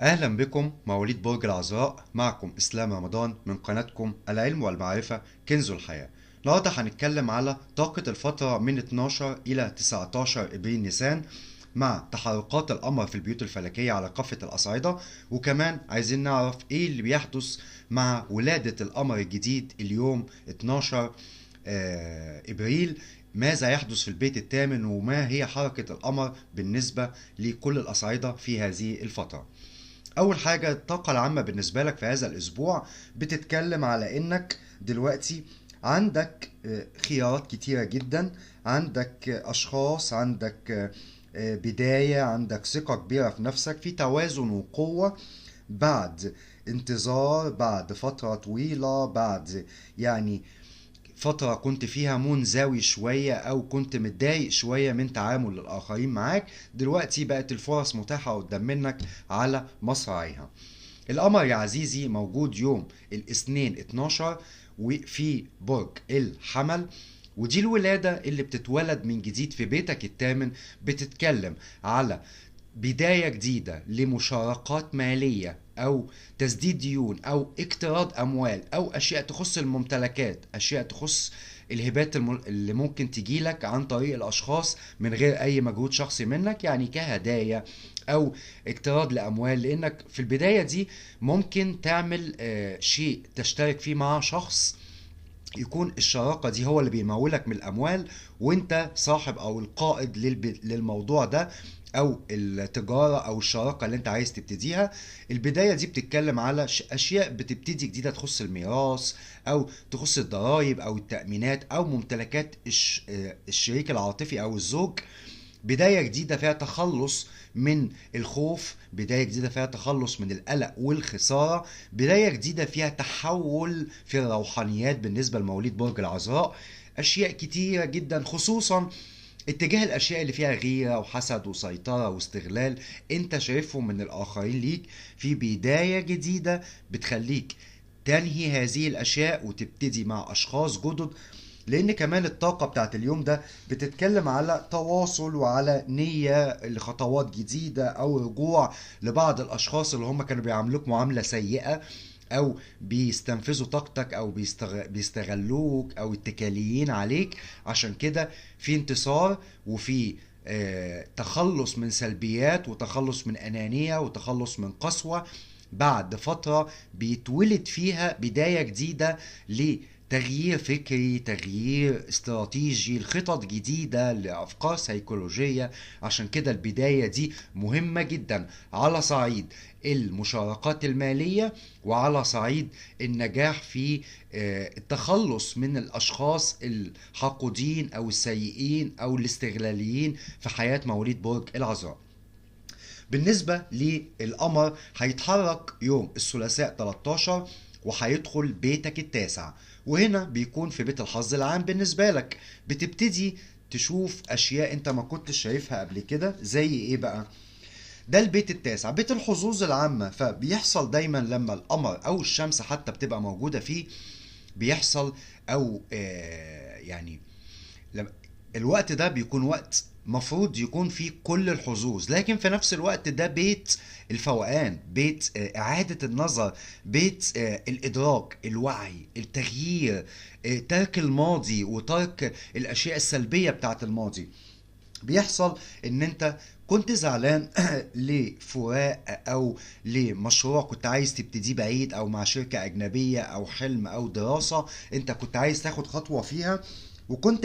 أهلا بكم مواليد برج العذراء، معكم إسلام رمضان من قناتكم العلم والمعرفة كنز الحياة. النهاردة هنتكلم على طاقة الفترة من 12 إلى 19 إبريل نيسان مع تحركات القمر في البيوت الفلكية على كافة الأصعدة، وكمان عايزين نعرف إيه اللي بيحدث مع ولادة القمر الجديد اليوم 12 إبريل. ماذا يحدث في البيت الثامن وما هي حركة القمر بالنسبة لكل الأصعدة في هذه الفترة. اول حاجة، الطاقة العامة بالنسبة لك في هذا الاسبوع بتتكلم على انك دلوقتي عندك خيارات كتيرة جدا، عندك اشخاص، عندك بداية، عندك ثقة كبيرة في نفسك، في توازن وقوة بعد انتظار، بعد فترة طويلة، بعد يعني فترة كنت فيها منزوي شوية أو كنت متضايق شوية من تعامل الآخرين معاك. دلوقتي بقت الفرص متاحة قدام منك على مصراعيها. القمر يا عزيزي موجود يوم الاثنين 12 وفي برج الحمل، ودي الولادة اللي بتتولد من جديد في بيتك الثامن. بتتكلم على بداية جديدة لمشاركات مالية أو تسديد ديون أو اقتراض أموال أو أشياء تخص الممتلكات، أشياء تخص الهبات اللي ممكن تجيلك عن طريق الأشخاص من غير أي مجهود شخصي منك، يعني كهدايا أو اقتراض لأموال. لأنك في البداية دي ممكن تعمل شيء تشترك فيه مع شخص يكون الشراكة دي هو اللي بيمولك من الأموال، وانت صاحب أو القائد للموضوع ده أو التجارة أو الشراكة اللي انت عايز تبتديها. البداية دي بتتكلم على أشياء بتبتدي جديدة تخص الميراث أو تخص الضرائب أو التأمينات أو ممتلكات الشريك العاطفي أو الزوج. بداية جديدة فيها تخلص من الخوف، بداية جديدة فيها تخلص من القلق والخسارة، بداية جديدة فيها تحول في الروحانيات بالنسبة لمواليد برج العذراء. أشياء كتيرة جدا، خصوصا اتجاه الأشياء اللي فيها غيرة وحسد وسيطرة واستغلال انت شايفهم من الآخرين ليك، في بداية جديدة بتخليك تنهي هذه الأشياء وتبتدي مع أشخاص جدد. لان كمان الطاقة بتاعت اليوم ده بتتكلم على تواصل وعلى نية لخطوات جديدة او رجوع لبعض الاشخاص اللي هم كانوا بيعاملوك معاملة سيئة او بيستنفذوا طاقتك او بيستغلوك او اتكاليين عليك. عشان كده في انتصار وفي تخلص من سلبيات وتخلص من انانية وتخلص من قسوة بعد فترة بيتولد فيها بداية جديدة لتغيير فكري، تغيير استراتيجي، لخطط جديدة، لأفكار سيكولوجية. عشان كده البداية دي مهمة جدا على صعيد المشاركات المالية وعلى صعيد النجاح في التخلص من الأشخاص الحاقدين أو السيئين أو الاستغلاليين في حياة مواليد برج العذراء. بالنسبة للقمر هيتحرك يوم الثلاثاء 13 وهيدخل بيتك التاسع، وهنا بيكون في بيت الحظ العام بالنسبة لك. بتبتدي تشوف أشياء أنت ما كنتش شايفها قبل كده. زي إيه بقى؟ ده البيت التاسع، بيت الحظوظ العامة. فبيحصل دايما لما القمر أو الشمس حتى بتبقى موجودة فيه، بيحصل أو يعني لما الوقت ده بيكون وقت مفروض يكون فيه كل الحظوظ، لكن في نفس الوقت ده بيت الفوقان، بيت إعادة النظر، بيت الإدراك، الوعي، التغيير، ترك الماضي وترك الأشياء السلبية بتاعت الماضي. بيحصل ان انت كنت زعلان لفراق او لمشروع كنت عايز تبتديه بعيد او مع شركة اجنبية او حلم او دراسة انت كنت عايز تاخد خطوة فيها، وكنت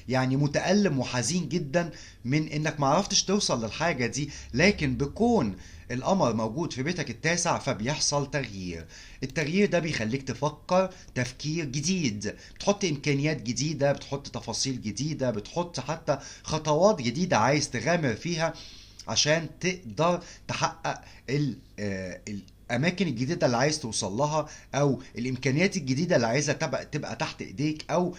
يعني متألم وحزين جدا من انك معرفتش توصل للحاجة دي. لكن بكون القمر موجود في بيتك التاسع فبيحصل تغيير. التغيير ده بيخليك تفكر تفكير جديد، بتحط امكانيات جديدة، بتحط تفاصيل جديدة، بتحط حتى خطوات جديدة عايز تغامر فيها عشان تقدر تحقق الاماكن الجديده اللي عايز توصل لها، او الامكانيات الجديده اللي عايزها تبقى تحت ايديك، او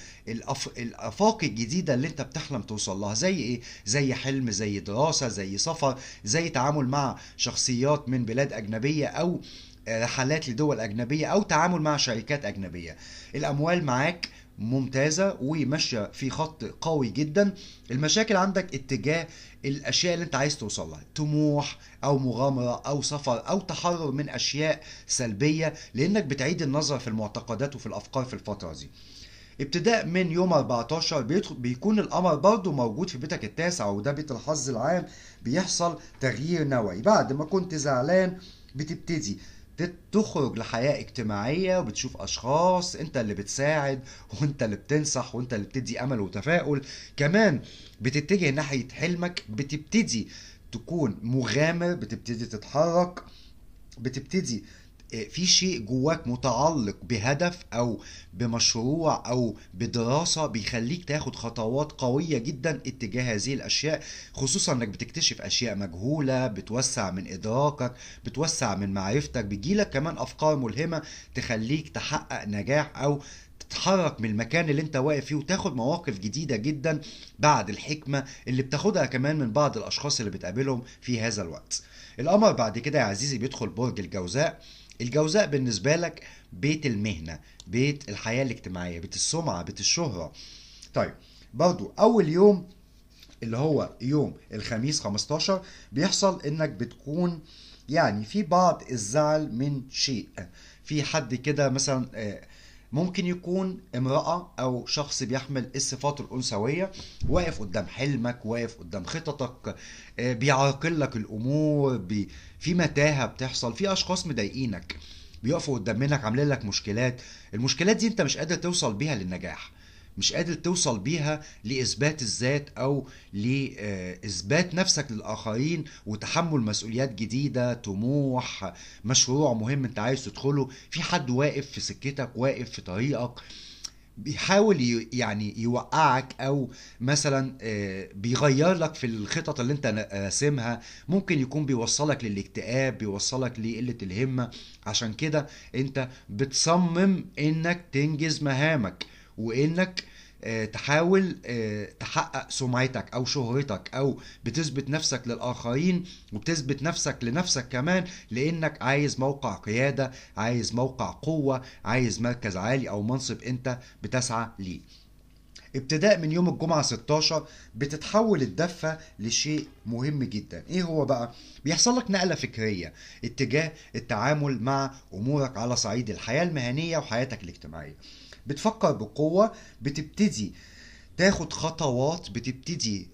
الافاق الجديده اللي انت بتحلم توصل لها. زي ايه؟ زي حلم، زي دراسه، زي سفر، زي تعامل مع شخصيات من بلاد اجنبيه، او رحلات لدول أجنبية، أو تعامل مع شركات أجنبية. الأموال معاك ممتازة وماشية في خط قوي جدا. المشاكل عندك اتجاه الاشياء اللي انت عايز توصل لها، طموح او مغامره او سفر او تحرر من اشياء سلبيه، لانك بتعيد النظر في المعتقدات وفي الافكار في الفتره دي. ابتداء من يوم 14 بيكون القمر برضو موجود في بيتك التاسع، وده بيت الحظ العام. بيحصل تغيير نوعي، بعد ما كنت زعلان بتبتدي تخرج لحياة اجتماعية، وبتشوف أشخاص أنت اللي بتساعد وأنت اللي بتنصح وأنت اللي بتدي أمل وتفاؤل. كمان بتتجه ناحية حلمك، بتبتدي تكون مغامر، بتبتدي تتحرك، بتبتدي في شيء جواك متعلق بهدف او بمشروع او بدراسة بيخليك تاخد خطوات قوية جدا اتجاه هذه الاشياء، خصوصا انك بتكتشف اشياء مجهولة، بتوسع من ادراكك، بتوسع من معرفتك، بيجيلك كمان افكار ملهمة تخليك تحقق نجاح او تتحرك من المكان اللي انت واقف فيه وتاخد مواقف جديدة جدا بعد الحكمة اللي بتاخدها كمان من بعض الاشخاص اللي بتقابلهم في هذا الوقت. القمر بعد كده يا عزيزي بيدخل برج الجوزاء. الجوزاء بالنسبة لك بيت المهنة، بيت الحياة الاجتماعية، بيت السمعة، بيت الشهرة. طيب، برضو أول يوم اللي هو يوم الخميس 15 بيحصل انك بتكون يعني في بعض الزعل من شيء، في حد كده مثلا ممكن يكون امرأة أو شخص بيحمل الصفات الأنثوية واقف قدام حلمك، واقف قدام خططك، بيعرقل لك الأمور، في متاهة بتحصل، في أشخاص مضايقينك بيقفوا قدام منك عاملين لك مشكلات. المشكلات دي أنت مش قادر توصل بيها للنجاح، مش قادر توصل بيها لإثبات الذات أو لإثبات نفسك للآخرين وتحمل مسؤوليات جديدة، طموح، مشروع مهم أنت عايز تدخله، في حد واقف في سكتك، واقف في طريقك، بيحاول يعني يوقعك، او مثلا بيغير لك في الخطط اللي انت راسمها، ممكن يكون بيوصلك للاكتئاب، بيوصلك لقلة الهمة. عشان كده انت بتصمم انك تنجز مهامك، وانك تحاول تحقق سمعتك او شهرتك، او بتثبت نفسك للاخرين وبتثبت نفسك لنفسك كمان، لانك عايز موقع قيادة، عايز موقع قوة، عايز مركز عالي او منصب انت بتسعى ليه. ابتداء من يوم الجمعة 16 بتتحول الدفة لشيء مهم جدا. ايه هو بقى؟ بيحصل لك نقلة فكرية اتجاه التعامل مع امورك على صعيد الحياة المهنية وحياتك الاجتماعية. بتفكر بقوة، بتبتدي تاخد خطوات، بتبتدي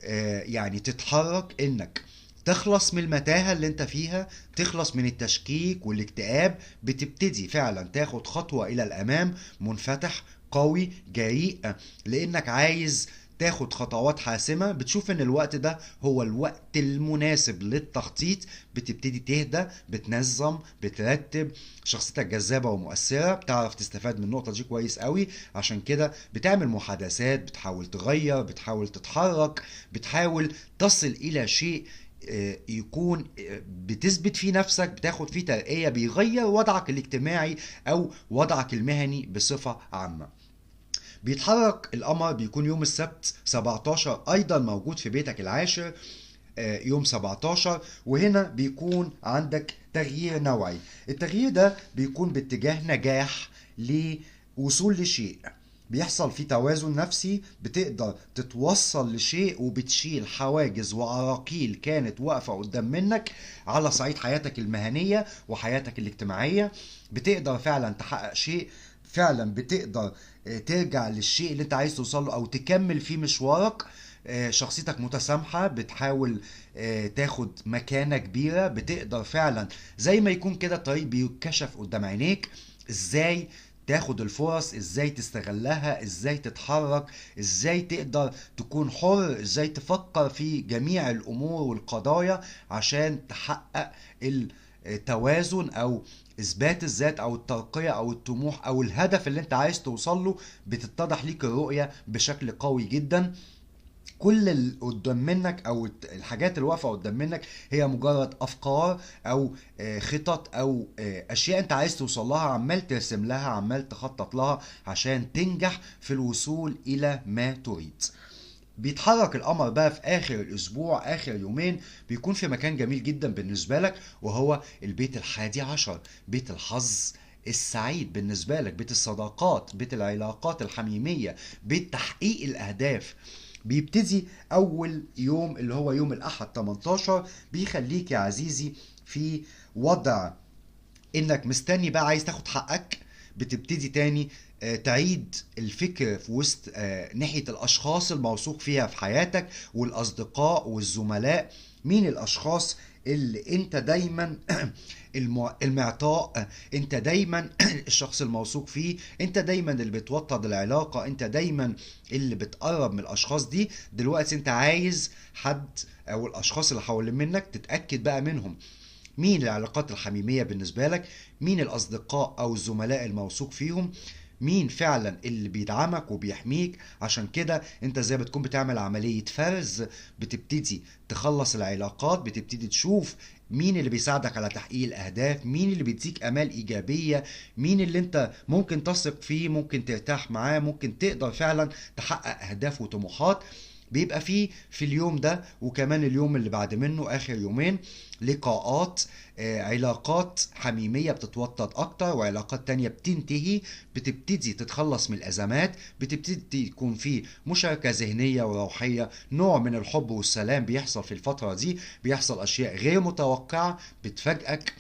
يعني تتحرك انك تخلص من المتاهة اللي انت فيها، تخلص من التشكيك والاكتئاب، بتبتدي فعلا تاخد خطوة الى الامام، منفتح، قوي، جريء، لانك عايز تاخد خطوات حاسمة. بتشوف ان الوقت ده هو الوقت المناسب للتخطيط، بتبتدي تهدى، بتنظم، بترتب، شخصيتك جذابة ومؤثرة، بتعرف تستفاد من النقطة دي كويس قوي. عشان كده بتعمل محادثات، بتحاول تغير، بتحاول تتحرك، بتحاول تصل الى شيء يكون بتثبت فيه نفسك، بتاخد فيه ترقية، بيغير وضعك الاجتماعي او وضعك المهني بصفة عامة. بيتحرك القمر، بيكون يوم السبت 17 ايضا موجود في بيتك العاشر يوم 17، وهنا بيكون عندك تغيير نوعي. التغيير ده بيكون باتجاه نجاح، لوصول لشيء، بيحصل فيه توازن نفسي، بتقدر تتوصل لشيء وبتشيل حواجز وعراقيل كانت واقفة قدام منك على صعيد حياتك المهنية وحياتك الاجتماعية. بتقدر فعلا تحقق شيء، فعلا بتقدر ترجع للشيء اللي انت عايز توصله او تكمل فيه مشوارك. شخصيتك متسامحة، بتحاول تاخد مكانة كبيرة، بتقدر فعلا زي ما يكون كده طريق بيتكشف قدام عينيك، ازاي تاخد الفرص، ازاي تستغلها، ازاي تتحرك، ازاي تقدر تكون حر، ازاي تفكر في جميع الامور والقضايا عشان تحقق التوازن او اثبات الذات او الترقية او الطموح او الهدف اللي انت عايز توصل له. بتتضح ليك الرؤية بشكل قوي جدا. كل اللي قدام منك او الحاجات اللي واقفه قدام منك هي مجرد افكار او خطط او اشياء انت عايز توصل لها، عمال ترسم لها، عمال تخطط لها عشان تنجح في الوصول الى ما تريد. بيتحرك القمر بقى في اخر الاسبوع، اخر يومين، بيكون في مكان جميل جدا بالنسبه لك، وهو البيت ال11، بيت الحظ السعيد بالنسبه لك، بيت الصداقات، بيت العلاقات الحميميه، بيت تحقيق الاهداف. بيبتدي أول يوم اللي هو يوم الأحد 18 بيخليك يا عزيزي في وضع انك مستني بقى عايز تاخد حقك. بتبتدي تاني تعيد الفكر في وسط ناحية الأشخاص الموثوق فيها في حياتك والأصدقاء والزملاء. مين الأشخاص اللي انت دايما المعطاء، انت دايما الشخص الموثوق فيه، انت دايما اللي بتوطد العلاقة، انت دايما اللي بتقرب من الاشخاص دي. دلوقتي انت عايز حد او الاشخاص اللي حوالين منك تتأكد بقى منهم مين العلاقات الحميمية بالنسبة لك، مين الأصدقاء أو الزملاء الموثوق فيهم، مين فعلا اللي بيدعمك وبيحميك. عشان كده انت زي بتكون بتعمل عملية فرز، بتبتدي تخلص العلاقات، بتبتدي تشوف مين اللي بيساعدك على تحقيق الأهداف، مين اللي بيديك آمال إيجابية، مين اللي انت ممكن تثق فيه، ممكن ترتاح معاه، ممكن تقدر فعلا تحقق أهداف وطموحات. بيبقى فيه في اليوم ده وكمان اليوم اللي بعد منه آخر يومين لقاءات، علاقات حميمية بتتوطد أكتر وعلاقات تانية بتنتهي، بتبتدي تتخلص من الأزمات، بتبتدي يكون في مشاركة ذهنية وروحية، نوع من الحب والسلام بيحصل في الفترة دي. بيحصل أشياء غير متوقعة بتفاجئك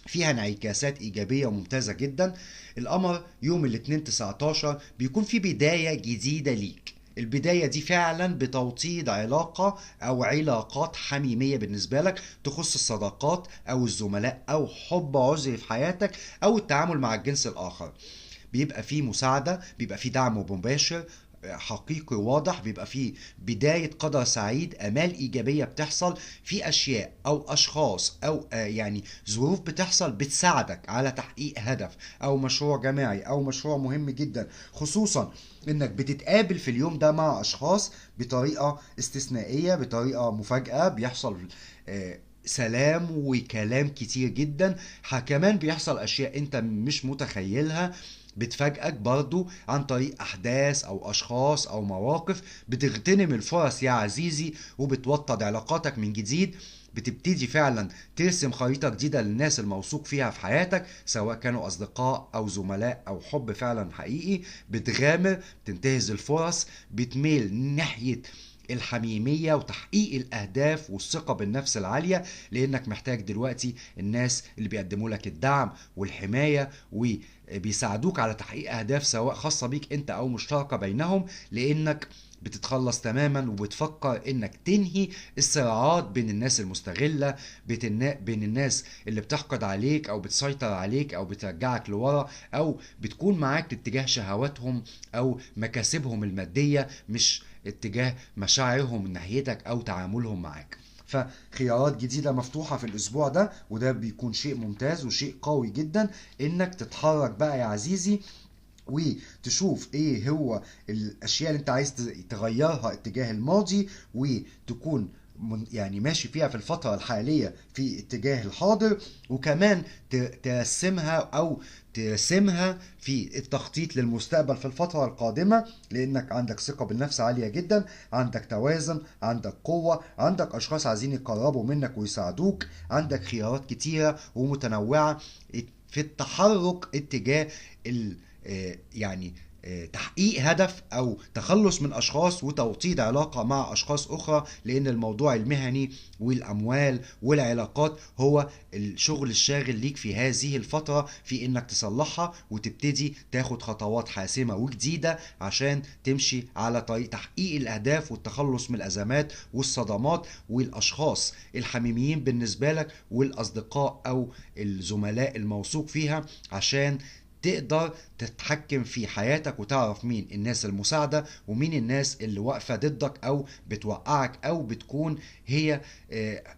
فيها انعكاسات إيجابية وممتازة جدا. القمر يوم الاثنين 19 بيكون في بداية جديدة ليك. البداية دي فعلا بتوطيد علاقة أو علاقات حميمية بالنسبة لك تخص الصداقات أو الزملاء أو حب عذري في حياتك أو التعامل مع الجنس الآخر. بيبقى فيه مساعدة، بيبقى فيه دعم مباشر حقيقي واضح، بيبقى فيه بداية قدر سعيد، آمال إيجابية بتحصل في أشياء أو أشخاص أو يعني ظروف بتحصل بتساعدك على تحقيق هدف أو مشروع جماعي أو مشروع مهم جدا. خصوصا إنك بتتقابل في اليوم ده مع أشخاص بطريقة استثنائية، بطريقة مفاجأة، بيحصل سلام وكلام كتير جدا. كمان بيحصل أشياء أنت مش متخيلها بتفاجئك برضو عن طريق أحداث أو أشخاص أو مواقف. بتغتنم الفرص يا عزيزي وبتوطد علاقاتك من جديد. بتبتدي فعلا ترسم خريطة جديدة للناس الموثوق فيها في حياتك، سواء كانوا أصدقاء أو زملاء أو حب فعلا حقيقي. بتغامر، بتنتهز الفرص، بتميل ناحية الحميمية وتحقيق الأهداف والثقة بالنفس العالية، لأنك محتاج دلوقتي الناس اللي بيقدموا لك الدعم والحماية وبيساعدوك على تحقيق أهداف سواء خاصة بيك أنت أو مشتركة بينهم، لأنك بتتخلص تماما وبتفكر انك تنهي الصراعات بين الناس المستغلة، بين الناس اللي بتحقد عليك او بتسيطر عليك او بترجعك لورا او بتكون معاك اتجاه شهواتهم او مكاسبهم المادية، مش اتجاه مشاعرهم من ناحيتك او تعاملهم معاك. فخيارات جديدة مفتوحة في الأسبوع ده، وده بيكون شيء ممتاز وشيء قوي جدا إنك تتحرك بقى يا عزيزي وتشوف ايه هو الاشياء اللي انت عايز تغيرها اتجاه الماضي، وتكون يعني ماشي فيها في الفترة الحالية في اتجاه الحاضر، وكمان ترسمها او ترسمها في التخطيط للمستقبل في الفترة القادمة. لانك عندك ثقة بالنفس عالية جدا، عندك توازن، عندك قوة، عندك اشخاص عايزين يقربوا منك ويساعدوك، عندك خيارات كتيرة ومتنوعة في التحرك اتجاه يعني تحقيق هدف او تخلص من اشخاص وتوطيد علاقة مع اشخاص اخرى. لان الموضوع المهني والاموال والعلاقات هو الشغل الشاغل ليك في هذه الفترة، في انك تصلحها وتبتدي تاخد خطوات حاسمة وجديدة عشان تمشي على طريق تحقيق الاهداف والتخلص من الازمات والصدمات. والاشخاص الحميميين بالنسبة لك والاصدقاء او الزملاء الموثوق فيها، عشان تقدر تتحكم في حياتك وتعرف مين الناس المساعدة ومين الناس اللي واقفة ضدك أو بتوقعك أو بتكون هي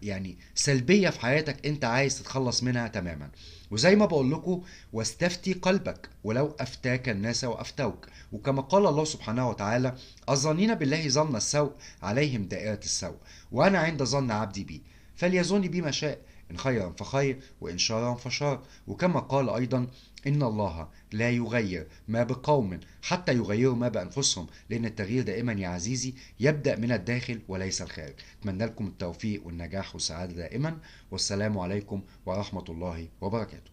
يعني سلبية في حياتك أنت عايز تتخلص منها تماما. وزي ما بقول لكم، واستفتي قلبك ولو أفتاك الناس وأفتوك. وكما قال الله سبحانه وتعالى: الظانين بالله ظن السوء عليهم دائرة السوء، وأنا عند ظن عبدي بي فليظن بي ما شاء، إن خيرا فخير وإن شرا فشر. وكما قال أيضا: إن الله لا يغير ما بقوم حتى يغيروا ما بأنفسهم، لأن التغيير دائما يا عزيزي يبدأ من الداخل وليس الخارج. أتمنى لكم التوفيق والنجاح والسعادة دائما، والسلام عليكم ورحمة الله وبركاته.